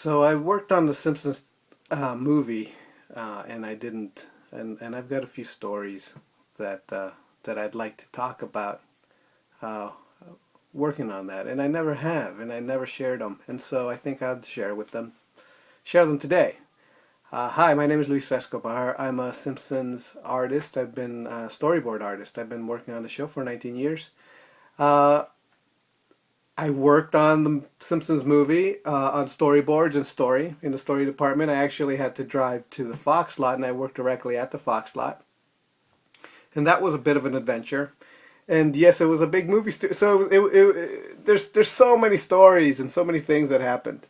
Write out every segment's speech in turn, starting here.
So I worked on the Simpsons movie, and I didn't, and I've got a few stories that I'd like to talk about uh, working on that, and I never have, and I never shared them, and so I think I'd share them today. Hi, my name is Luis Escobar. I'm a Simpsons artist. I've been a storyboard artist. I've been working on the show for 19 years. Uh, I worked on the Simpsons movie on storyboards and story in the story department. I actually had to drive to the Fox lot, and I worked directly at the Fox lot, and that was a bit of an adventure. And yes, it was a big movie studio. So there's so many stories and so many things that happened.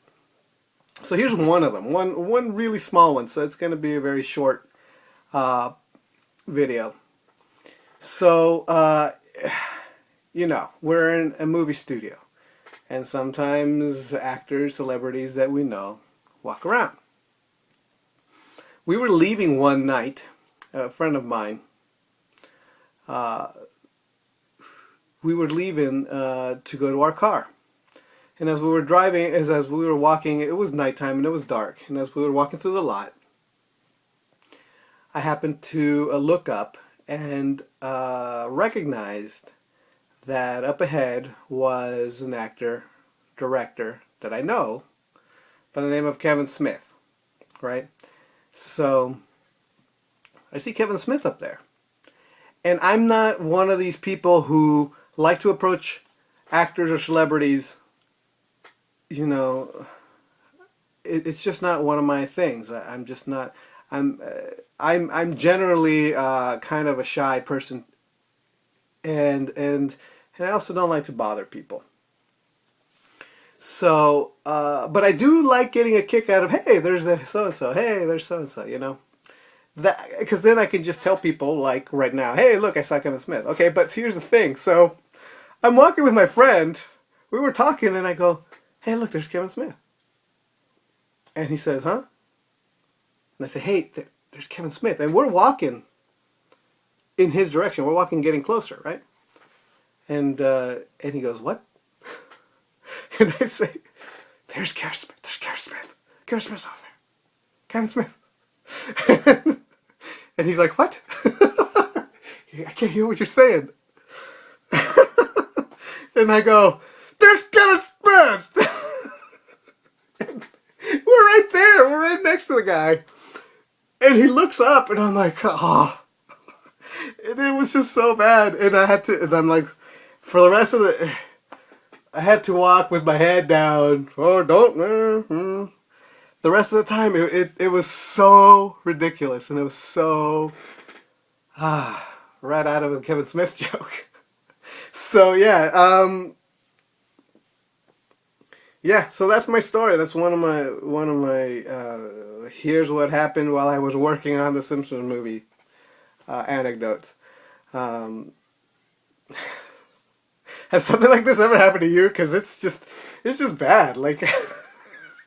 So here's one of them, one really small one. So it's going to be a very short uh, video. So we're in a movie studio. And sometimes actors, celebrities that we know walk around. We were leaving one night, a friend of mine, uh, we were leaving to go to our car. And as we were driving, as we were walking, it was nighttime and it was dark. And as we were walking through the lot, I happened to look up and recognized that up ahead was an actor, director that I know by the name of Kevin Smith, right? So I see Kevin Smith up there. And I'm not one of these people who like to approach actors or celebrities, it's just not one of my things. I'm just not, I'm generally kind of a shy person, and I also don't like to bother people. So, but I do like getting a kick out of, hey, there's a so-and-so, hey, there's so-and-so, That, because then I can just tell people, like right now, hey, look, I saw Kevin Smith. Okay, but here's the thing. So I'm walking with my friend. We were talking, and I go, hey, look, there's Kevin Smith. And he says, huh? And I say, hey, there's Kevin Smith. And we're walking in his direction. We're walking getting closer, right? And he goes, what? And I say, there's Kevin Smith. There's Kevin Smith. Kevin Smith's over there. Kevin Smith. And he's like, what? I can't hear what you're saying. And I go, there's Kevin Smith. And we're right there. We're right next to the guy. And he looks up, and I'm like, oh. And it was just so bad. And I'm like, for the rest of I had to walk with my head down. Oh, don't. The rest of the time, it was so ridiculous. And it was so, right out of a Kevin Smith joke. So, yeah, so that's my story. That's one of my here's what happened while I was working on the Simpsons movie anecdotes. Has something like this ever happened to you? Because it's just bad. Like,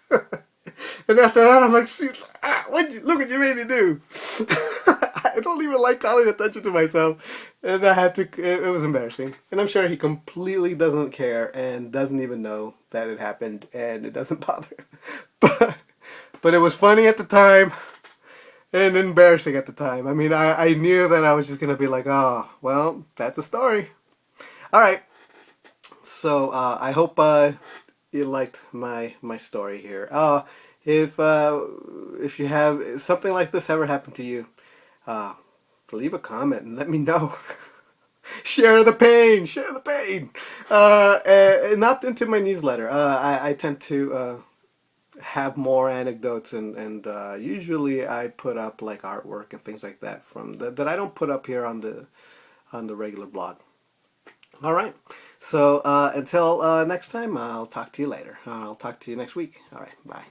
and after that, I'm like, shoot, look what you made me do. I don't even like calling attention to myself, and I had to. It was embarrassing, and I'm sure he completely doesn't care and doesn't even know that it happened, and it doesn't bother him. But it was funny at the time, and embarrassing at the time. I mean, I knew that I was just gonna be like, oh, well, that's a story. All right. So I hope you liked my story here. If you have something like this ever happened to you, leave a comment and let me know. Share the pain. Share the pain. And opt into my newsletter. I tend to have more anecdotes, and usually I put up like artwork and things like that that I don't put up here on the regular blog. All right. So until next time, I'll talk to you later. I'll talk to you next week. All right. Bye.